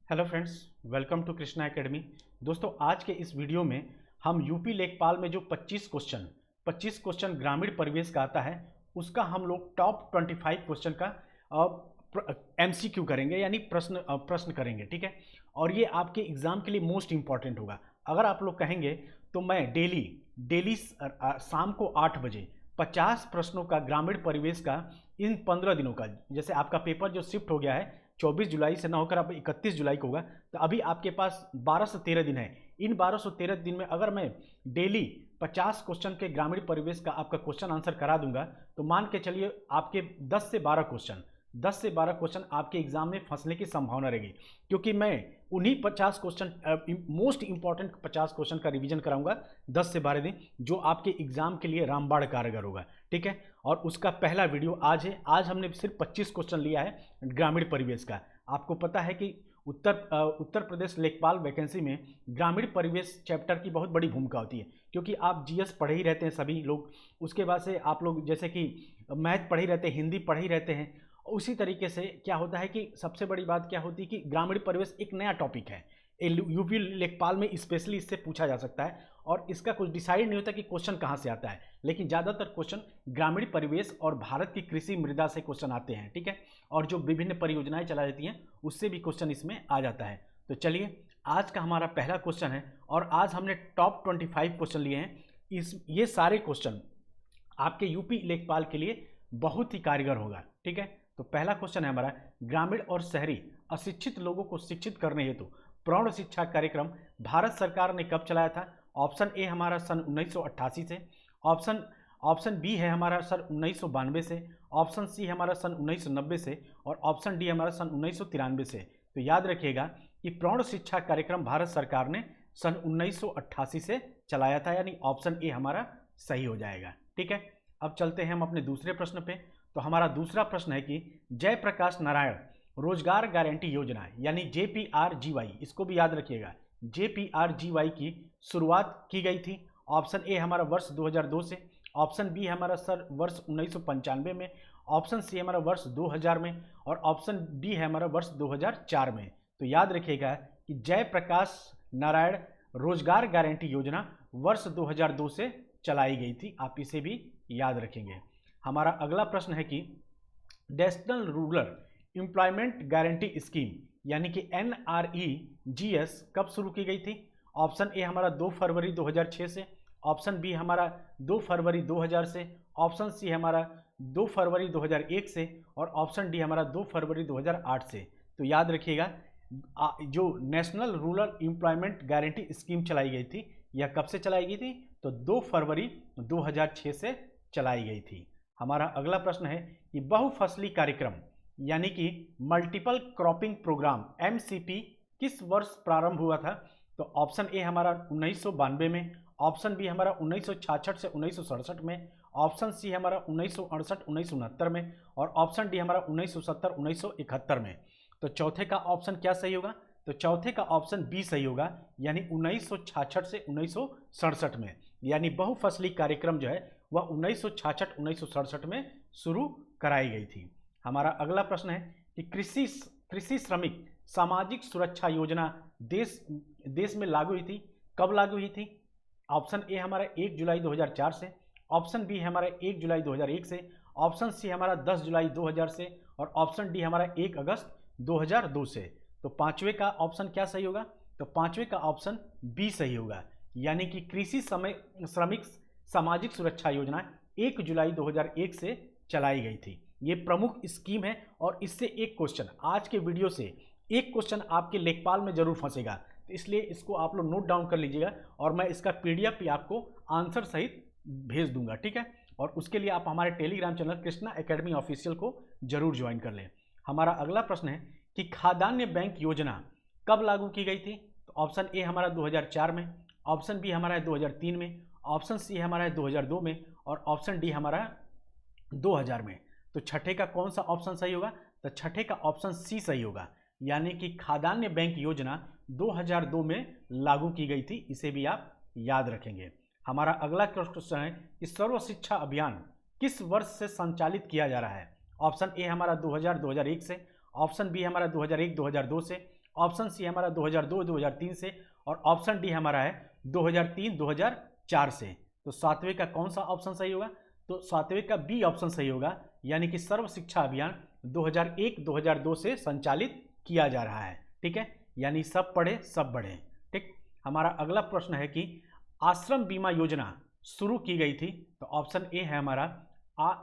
Hello friends, welcome to Krishna academy. दोस्तों, आज के इस वीडियो में हम यूपी लेखपाल में जो 25 क्वेश्चन ग्रामीण परिवेश का आता है, उसका हम लोग टॉप 25 क्वेश्चन का एमसीक्यू करेंगे, यानी प्रश्न करेंगे। ठीक है, और ये आपके एग्जाम के लिए मोस्ट इंपॉर्टेंट होगा। अगर आप लोग कहेंगे तो मैं डेली शाम को 8 बजे 50 प्रश्नों का ग्रामीण परिवेश का इन 15 दिनों का, जैसे आपका पेपर जो शिफ्ट हो गया है 24 जुलाई से ना होकर अब 31 जुलाई को होगा, तो अभी आपके पास 12 से 13 दिन है। इन 12 से 13 दिन में अगर मैं डेली 50 क्वेश्चन के ग्रामीण परिवेश का आपका क्वेश्चन आंसर करा दूंगा, तो मान के चलिए आपके 10 से 12 क्वेश्चन आपके एग्जाम में फंसने की संभावना रहेगी, क्योंकि मैं उन्हीं 50 क्वेश्चन, मोस्ट इंपॉर्टेंट 50 क्वेश्चन का रिवीजन कराऊंगा 10 से 12 दिन, जो आपके एग्जाम के लिए रामबाण कारगर होगा। ठीक है, और उसका पहला वीडियो आज है। आज हमने सिर्फ 25 क्वेश्चन लिया है ग्रामीण परिवेश का। आपको पता है कि उत्तर प्रदेश लेखपाल वैकेंसी में ग्रामीण परिवेश चैप्टर की बहुत बड़ी भूमिका होती है, क्योंकि आप जीएस पढ़े ही रहते हैं सभी लोग, उसके बाद से आप लोग जैसे कि मैथ पढ़े ही रहते हैं, हिंदी पढ़े ही रहते हैं। उसी तरीके से क्या होता है कि सबसे बड़ी बात क्या होती है कि ग्रामीण परिवेश एक नया टॉपिक है, यूपी लेखपाल में स्पेशली इससे पूछा जा सकता है, और इसका कुछ डिसाइड नहीं होता कि क्वेश्चन कहाँ से आता है, लेकिन ज़्यादातर क्वेश्चन ग्रामीण परिवेश और भारत की कृषि मृदा से क्वेश्चन आते हैं। ठीक है, और जो विभिन्न परियोजनाएं चलाई जाती हैं उससे भी क्वेश्चन इसमें आ जाता है। तो चलिए, आज का हमारा पहला क्वेश्चन है, और आज हमने टॉप 25 क्वेश्चन लिए हैं। ये सारे क्वेश्चन आपके यूपी लेखपाल के लिए बहुत ही कारगर होगा। ठीक है, तो पहला क्वेश्चन है हमारा, ग्रामीण और शहरी अशिक्षित लोगों को शिक्षित करने हेतु प्रौढ़ शिक्षा कार्यक्रम भारत सरकार ने कब चलाया था? ऑप्शन ए हमारा सन 1988 से, ऑप्शन बी है हमारा सन 1992 से, ऑप्शन सी हमारा सन 1990 से, और ऑप्शन डी हमारा सन 1993 से। तो याद रखिएगा कि प्रौढ़ शिक्षा कार्यक्रम भारत सरकार ने सन 1988 से चलाया था, यानी ऑप्शन ए हमारा सही हो जाएगा। ठीक है, अब चलते हैं हम अपने दूसरे प्रश्न पे। तो हमारा दूसरा प्रश्न है कि जयप्रकाश नारायण रोजगार गारंटी योजना, यानी JPRGY, इसको भी याद रखिएगा, JPRGY की शुरुआत की गई थी। ऑप्शन ए हमारा वर्ष 2002 से, ऑप्शन बी हमारा सर वर्ष 1995 में, ऑप्शन सी हमारा वर्ष 2000 में, और ऑप्शन डी है हमारा वर्ष 2004 में। तो याद रखिएगा कि जयप्रकाश नारायण रोजगार गारंटी योजना वर्ष 2002 से चलाई गई थी, आप इसे भी याद रखेंगे। हमारा अगला प्रश्न है कि national rural employment guarantee scheme, यानी कि NREGS कब शुरू की गई थी? ऑप्शन ए हमारा 2 फरवरी 2006 से, ऑप्शन बी हमारा 2 फरवरी 2000 से, ऑप्शन सी हमारा 2 फरवरी 2001 से, और ऑप्शन डी हमारा 2 फरवरी 2008 से। तो याद रखिएगा, जो national rural employment guarantee scheme चलाई गई थी, यह कब से चलाई गई थी? तो 2 फरवरी 2006 से चलाई गई थी। हमारा अगला प्रश्न है कि बहुफसली कार्यक्रम, यानी कि मल्टीपल क्रॉपिंग प्रोग्राम MCP किस वर्ष प्रारंभ हुआ था? तो ऑप्शन ए हमारा 1992 में, ऑप्शन बी हमारा 1966 से 1967 में, ऑप्शन सी हमारा 1968-1969 में, और ऑप्शन डी हमारा 1970-1971 में। तो चौथे का ऑप्शन क्या सही होगा? तो चौथे का ऑप्शन बी सही होगा, यानी 1966 से 1967 में, यानी बहुफसली कार्यक्रम जो है वह 1966-1967 में शुरू कराई गई थी। हमारा अगला प्रश्न है कि कृषि श्रमिक सामाजिक सुरक्षा योजना देश में लागू हुई थी, कब लागू हुई थी? ऑप्शन ए हमारा 1 जुलाई 2004 से, ऑप्शन बी हमारा 1 जुलाई 2001 से, ऑप्शन सी हमारा 10 जुलाई 2000 से, और ऑप्शन डी हमारा 1 अगस्त 2002 से। तो पांचवे का ऑप्शन क्या सही होगा? तो पांचवे का ऑप्शन बी सही होगा, यानी कि कृषि श्रमिक सामाजिक सुरक्षा योजना 1 जुलाई 2001 से चलाई गई थी। ये प्रमुख स्कीम है, और इससे एक क्वेश्चन, आज के वीडियो से एक क्वेश्चन आपके लेखपाल में जरूर फंसेगा, तो इसलिए इसको आप लोग नोट डाउन कर लीजिएगा, और मैं इसका PDF भी आपको आंसर सहित भेज दूंगा। ठीक है, और उसके लिए आप हमारे Telegram channel Krishna academy official को जरूर ज्वाइन कर लें। हमारा अगला प्रश्न है कि खाद्यान्न बैंक योजना कब लागू की गई थी? तो ऑप्शन ए हमारा 2004 में, ऑप्शन बी हमारा है 2003 में, ऑप्शन सी हमारा है 2002 में, और ऑप्शन डी हमारा 2000 में। तो छठे का कौन सा ऑप्शन सही होगा? तो छठे का ऑप्शन सी सही होगा, यानी कि खाद्यान्न बैंक योजना 2002 में लागू की गई थी, इसे भी आप याद रखेंगे। हमारा अगला क्वेश्चन है कि सर्व शिक्षा अभियान किस वर्ष से संचालित किया जा रहा है? ऑप्शन ए हमारा 2000-2001 से, ऑप्शन बी हमारा 2001-2002 से, ऑप्शन सी हमारा 2002-2003 से, और ऑप्शन डी हमारा है 2003-2004 से। तो सातवें का कौन सा ऑप्शन सही होगा? तो सातवें का बी ऑप्शन सही होगा, यानी कि सर्व शिक्षा अभियान 2001-2002 से संचालित किया जा रहा है। ठीक है, यानी सब पढ़े सब बढ़े। ठीक, हमारा अगला प्रश्न है कि आश्रम बीमा योजना शुरू की गई थी। तो ऑप्शन ए है हमारा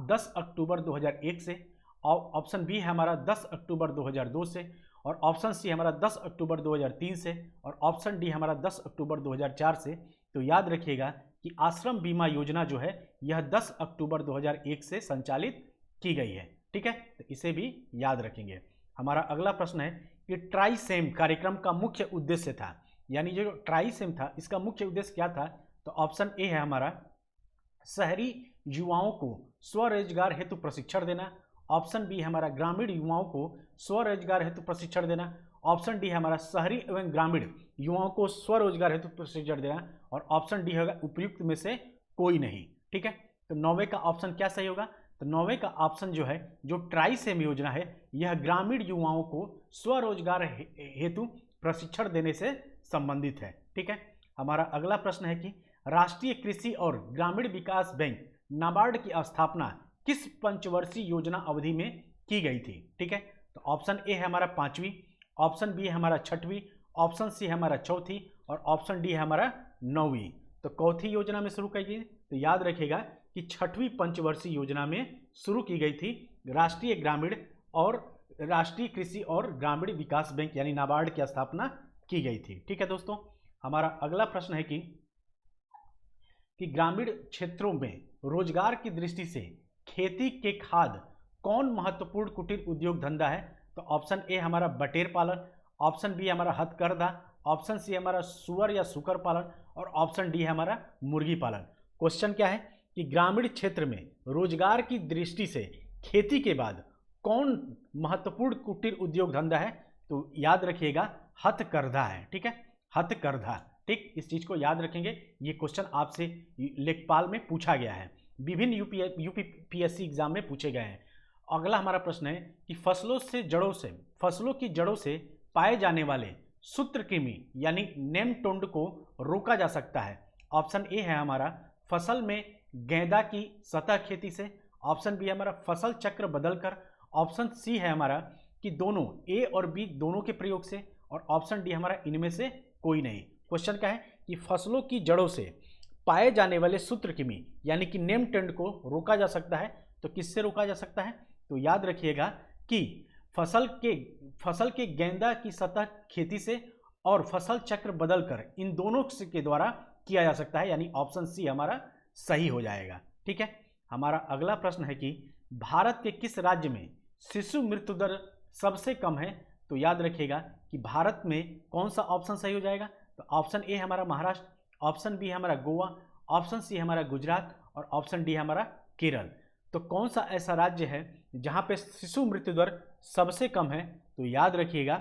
10 अक्टूबर 2001 से, ऑप्शन बी है हमारा 10 अक्टूबर 2002 से, और ऑप्शन सी हमारा 10 अक्टूबर 2003 से, और ऑप्शन डी हमारा 10 अक्टूबर 2004 से। तो याद रखिएगा कि आश्रम बीमा योजना जो है यह 10 अक्टूबर 2001 से संचालित की गई है। ठीक है, तो इसे भी याद रखेंगे। हमारा अगला प्रश्न है कि ट्राइसेम कार्यक्रम का मुख्य उद्देश्य था, यानी जो ट्राइसेम था इसका मुख्य उद्देश्य क्या था? तो ऑप्शन ए है हमारा शहरी युवाओं को स्वरोजगार हेतु प्रशिक्षण देना, ऑप्शन बी हमारा ग्रामीण युवाओं को स्वरोजगार हेतु प्रशिक्षण देना, ऑप्शन डी हमारा शहरी एवं ग्रामीण युवाओं को स्वरोजगार हेतु प्रशिक्षण देना, और ऑप्शन डी होगा उपयुक्त में से कोई नहीं। ठीक है, तो 9वें का ऑप्शन क्या सही होगा? तो 9वें का ऑप्शन जो है, जो ट्राइसेम योजना है यह ग्रामीण युवाओं को स्वरोजगार हेतु प्रशिक्षण देने से संबंधित है। ठीक है, हमारा अगला प्रश्न है कि राष्ट्रीय कृषि और ग्रामीण विकास बैंक नाबार्ड की स्थापना किस पंचवर्षीय योजना अवधि में की गई थी? ठीक है, तो ऑप्शन ए है हमारा 5वीं, ऑप्शन बी है हमारा 6वीं, ऑप्शन सी है हमारा 4थी, और ऑप्शन डी है हमारा 9वीं। तो कौथी योजना में शुरू की गई? तो याद रखिएगा कि 6वीं पंचवर्षीय योजना में शुरू की गई थी राष्ट्रीय ग्रामीण और राष्ट्रीय कृषि और ग्रामीण विकास बैंक यानी नाबार्ड की स्थापना की गई थी। ठीक है दोस्तों, हमारा अगला प्रश्न है कि ग्रामीण क्षेत्रों में रोजगार की दृष्टि से खेती के खाद कौन महत्वपूर्ण कुटीर उद्योग धंधा है? तो ऑप्शन ए हमारा बटेर पालन, ऑप्शन बी हमारा हथकरघा, ऑप्शन सी हमारा सुअर या सुकर पालन, और ऑप्शन डी है हमारा मुर्गी पालन। क्वेश्चन क्या है कि ग्रामीण क्षेत्र में रोजगार की दृष्टि से खेती के बाद कौन महत्वपूर्ण कुटीर उद्योग धंधा है? तो याद रखिएगा हथकरघा है। ठीक है, हथकरघा। ठीक, इस चीज को याद रखेंगे, ये क्वेश्चन आपसे लेखपाल में पूछा गया है, विभिन्न यूपीपीएससी एग्जाम में पूछे गए हैं। अगला हमारा प्रश्न है कि फसलों की जड़ों से पाए जाने वाले सूत्रकृमि यानी नेमटोड को रोका जा सकता है। ऑप्शन ए है हमारा फसल में गेंदा की सतह खेती से, ऑप्शन बी है हमारा फसल चक्र बदलकर, ऑप्शन सी है हमारा कि दोनों ए और बी दोनों के प्रयोग से, और ऑप्शन डी हमारा इनमें से कोई नहीं। क्वेश्चन क्या है कि फसलों की जड़ों से पाए जाने वाले सूत्रकृमि यानी कि नेमटोड को रोका जा सकता है। तो किससे रोका जा सकता है? तो याद रखिएगा कि फसल के गेंदा की सतह खेती से और फसल चक्र बदलकर इन दोनों के द्वारा किया जा सकता है, यानी ऑप्शन सी हमारा सही हो जाएगा। ठीक है, हमारा अगला प्रश्न है कि भारत के किस राज्य में शिशु मृत्यु दर सबसे कम है? तो याद रखिएगा कि भारत में कौन सा ऑप्शन सही हो जाएगा? तो ऑप्शन ए हमारा महाराष्ट्र, ऑप्शन बी हमारा गोवा, ऑप्शन सी हमारा गुजरात, और ऑप्शन डी हमारा केरल। तो कौन सा ऐसा राज्य है जहां पे शिशु मृत्यु दर सबसे कम है? तो याद रखिएगा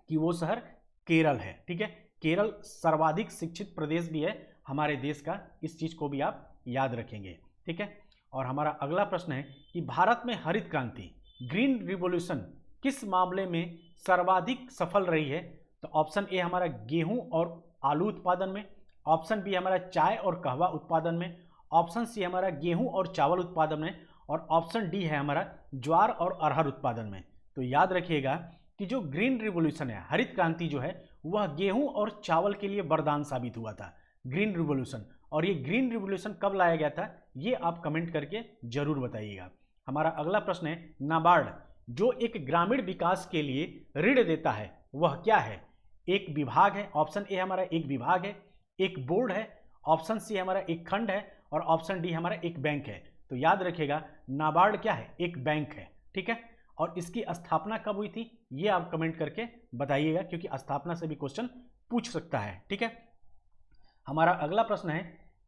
कि वो शहर केरल है। ठीक है, केरल सर्वाधिक शिक्षित प्रदेश भी है हमारे देश का, इस चीज को भी आप याद रखेंगे। ठीक है, और हमारा अगला प्रश्न है कि भारत में हरित क्रांति ग्रीन रिवॉल्यूशन किस मामले में सर्वाधिक सफल रही है? तो ऑप्शन ए हमारा गेहूं और आलू उत्पादन में, ऑप्शन बी हमारा चाय और कहवा उत्पादन में, ऑप्शन सी हमारा गेहूं और चावल उत्पादन में, और ऑप्शन डी है हमारा ज्वार और अरहर उत्पादन में। तो याद रखिएगा कि जो ग्रीन रिवॉल्यूशन है, हरित क्रांति जो है, वह गेहूं और चावल के लिए वरदान साबित हुआ था, ग्रीन रिवॉल्यूशन। और ये ग्रीन रिवॉल्यूशन कब लाया गया था, ये आप कमेंट करके जरूर बताइएगा। हमारा अगला प्रश्न है नाबार्ड जो एक ग्रामीण विकास के लिए ऋण देता है वह क्या है? एक विभाग है, ऑप्शन ए हमारा एक विभाग है, एक बोर्ड है, ऑप्शन सी हमारा एक खंड है, और ऑप्शन डी हमारा एक बैंक है। तो याद रखिएगा नाबार्ड क्या है? एक बैंक है। ठीक है, और इसकी स्थापना कब हुई थी ये आप कमेंट करके बताइएगा, क्योंकि स्थापना से भी क्वेश्चन पूछ सकता है। ठीक है, हमारा अगला प्रश्न है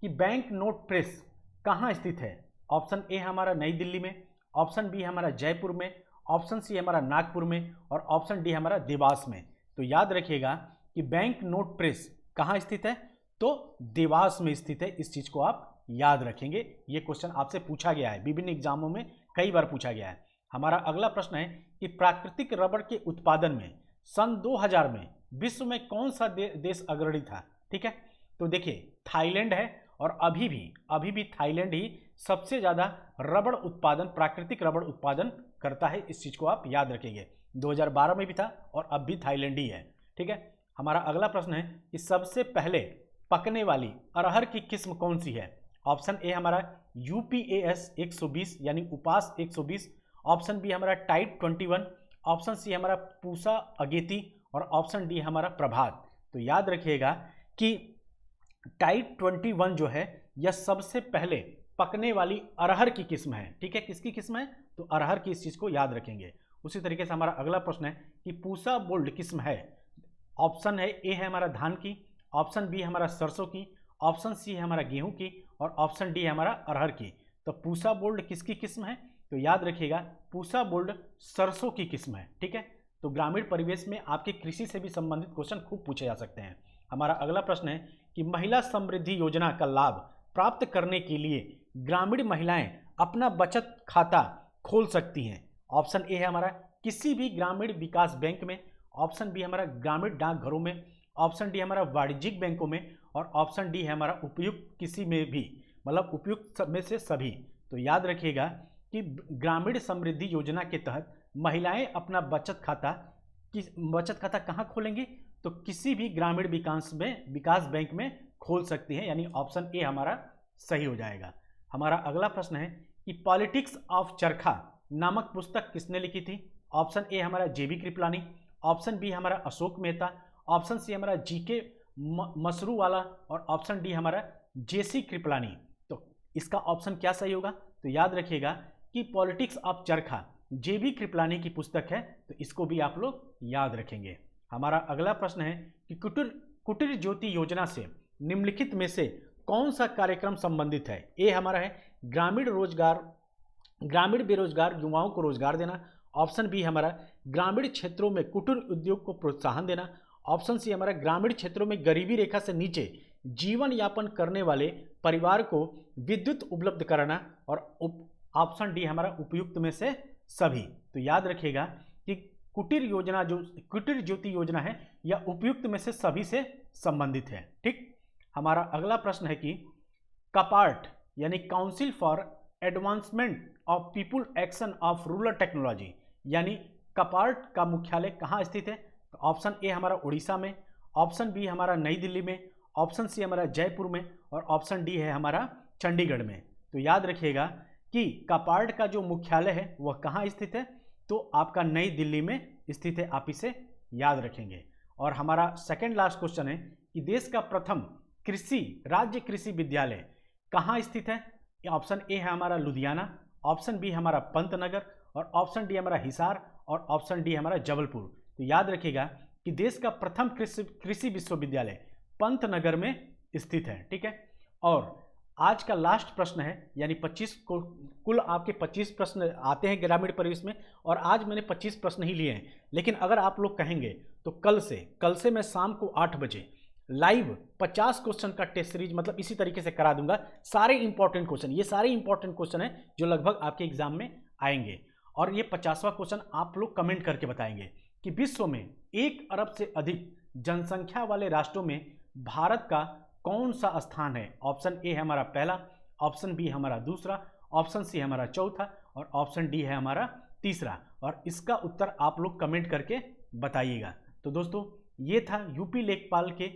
कि बैंक नोट प्रेस कहाँ स्थित है? ऑप्शन ए हमारा नई दिल्ली में, ऑप्शन बी हमारा जयपुर में, ऑप्शन सी हमारा नागपुर में, और ऑप्शन डी हमारा देवास में। तो याद रखिएगा कि बैंक नोट प्रेस कहाँ स्थित है? तो देवास में स्थित है। इस चीज को आप याद रखेंगे, ये क्वेश्चन आपसे पूछा गया है, विभिन्न एग्जामों में कई बार पूछा गया है। हमारा अगला प्रश्न है कि प्राकृतिक रबड़ के उत्पादन में सन 2000 में विश्व में कौन सा देश अग्रणी था? ठीक है, तो देखिए थाईलैंड है, और अभी भी थाईलैंड ही सबसे ज़्यादा रबड़ उत्पादन, प्राकृतिक रबड़ उत्पादन करता है। इस चीज़ को आप याद रखेंगे। 2012 में भी था और अब भी थाईलैंड ही है। ठीक है, हमारा अगला प्रश्न है कि सबसे पहले पकने वाली अरहर की किस्म कौन सी है? ऑप्शन ए हमारा UPAS 120 यानी उपास 120, ऑप्शन बी हमारा टाइट 21, ऑप्शन सी हमारा पूसा अगेती, और ऑप्शन डी हमारा प्रभात। तो याद रखिएगा कि टाइट 21 जो है यह सबसे पहले पकने वाली अरहर की किस्म है। ठीक है, किसकी किस्म है? तो अरहर की। इस चीज़ को याद रखेंगे। उसी तरीके से हमारा अगला प्रश्न है कि पूसा बोल्ड किस्म है? ऑप्शन है ए है हमारा धान की, ऑप्शन बी है हमारा सरसों की, ऑप्शन सी है हमारा गेहूं की, और ऑप्शन डी है हमारा अरहर की। तो पूसा बोल्ड किसकी किस्म है? तो याद रखिएगा पूसा बोल्ड सरसों की किस्म है। ठीक है, तो ग्रामीण परिवेश में आपके कृषि से भी संबंधित क्वेश्चन खूब पूछे जा सकते हैं। हमारा अगला प्रश्न है कि महिला समृद्धि योजना का लाभ प्राप्त करने के लिए ग्रामीण महिलाएं अपना बचत खाता खोल सकती हैं। ऑप्शन ए है हमारा किसी भी ग्रामीण विकास बैंक में, ऑप्शन बी हमारा ग्रामीण डाकघरों में, ऑप्शन डी हमारा वाणिज्यिक बैंकों में, और ऑप्शन डी है हमारा उपयुक्त किसी में भी, मतलब उपयुक्त में से सभी। तो याद रखिएगा कि ग्रामीण समृद्धि योजना के तहत महिलाएं अपना बचत खाता कहाँ खोलेंगी? तो किसी भी ग्रामीण विकास बैंक में खोल सकती हैं, यानी ऑप्शन ए हमारा सही हो जाएगा। हमारा अगला प्रश्न है कि पॉलिटिक्स ऑफ चरखा नामक पुस्तक किसने लिखी थी? ऑप्शन ए हमारा JB कृपलानी, ऑप्शन बी हमारा अशोक मेहता, ऑप्शन सी हमारा GK मसरूवाला, और ऑप्शन डी हमारा JC कृपलानी। तो इसका ऑप्शन क्या सही होगा? तो याद रखिएगा कि पॉलिटिक्स ऑफ चरखा JB कृपलानी की पुस्तक है, तो इसको भी आप लोग याद रखेंगे। हमारा अगला प्रश्न है कि कुटीर ज्योति योजना से निम्नलिखित में से कौन सा कार्यक्रम संबंधित है? ए हमारा है ग्रामीण बेरोजगार युवाओं को रोजगार देना, ऑप्शन बी हमारा ग्रामीण क्षेत्रों में कुटीर उद्योग को प्रोत्साहन देना, ऑप्शन सी हमारा ग्रामीण क्षेत्रों में गरीबी रेखा से नीचे जीवन यापन करने वाले परिवार को विद्युत उपलब्ध कराना, और ऑप्शन डी हमारा उपयुक्त में से सभी। तो याद रखिएगा कि कुटीर ज्योति योजना है यह उपयुक्त में से सभी से संबंधित है। ठीक, हमारा अगला प्रश्न है कि कपार्ट यानी council for advancement of people action of rural technology, यानी कपार्ट का मुख्यालय कहाँ स्थित है? तो ऑप्शन ए हमारा उड़ीसा में, ऑप्शन बी हमारा नई दिल्ली में, ऑप्शन सी हमारा जयपुर में, और ऑप्शन डी है हमारा चंडीगढ़ में। तो याद रखिएगा कि कपार्ट का जो मुख्यालय है वह कहाँ स्थित है? तो आपका नई दिल्ली में स्थित है, आप इसे याद रखेंगे। और हमारा सेकंड लास्ट क्वेश्चन है कि देश का प्रथम राज्य कृषि विद्यालय कहाँ स्थित है? ऑप्शन ए है हमारा लुधियाना, ऑप्शन बी हमारा पंतनगर, और ऑप्शन डी हमारा हिसार, और ऑप्शन डी हमारा जबलपुर। तो याद रखिएगा कि देश का प्रथम कृषि विश्वविद्यालय पंतनगर में स्थित है। ठीक है, और आज का लास्ट प्रश्न है, यानी 25 को कुल आपके 25 प्रश्न आते हैं ग्रामीण परिवेश में, और आज मैंने 25 प्रश्न ही लिए हैं। लेकिन अगर आप लोग कहेंगे तो कल से मैं शाम को 8 बजे लाइव 50 क्वेश्चन का टेस्ट सीरीज मतलब इसी तरीके से करा दूंगा। सारे इंपॉर्टेंट क्वेश्चन, ये सारे इंपॉर्टेंट क्वेश्चन हैं जो लगभग आपके एग्जाम में आएंगे। और ये 50वां क्वेश्चन आप लोग कमेंट करके बताएंगे कि विश्व में 1 अरब से अधिक जनसंख्या वाले राष्ट्रों में भारत का कौन सा स्थान है? ऑप्शन ए है हमारा पहला, ऑप्शन बी हमारा दूसरा, ऑप्शन सी हमारा चौथा, और ऑप्शन डी है हमारा तीसरा। और इसका उत्तर आप लोग कमेंट करके बताइएगा। तो दोस्तों ये था यूपी लेखपाल के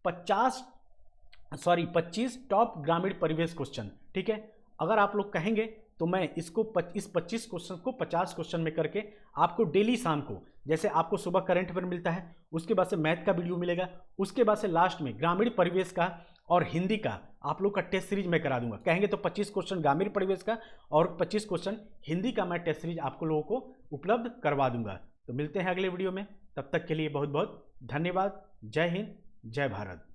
25 टॉप ग्रामीण परिवेश क्वेश्चन। ठीक है, अगर आप लोग कहेंगे तो मैं इस 25 क्वेश्चन को 50 क्वेश्चन में करके आपको डेली शाम को, जैसे आपको सुबह करंट अफेयर मिलता है, उसके बाद से मैथ का वीडियो मिलेगा, उसके बाद से लास्ट में ग्रामीण परिवेश का और हिंदी का आप लोग का टेस्ट सीरीज मैं करा दूंगा। कहेंगे तो 25 क्वेश्चन ग्रामीण परिवेश का और 25 क्वेश्चन हिंदी का मैं टेस्ट सीरीज आपको लोगों को उपलब्ध करवा दूंगा। तो मिलते हैं अगले वीडियो में, तब तक के लिए बहुत बहुत धन्यवाद। जय हिंद, जय भारत।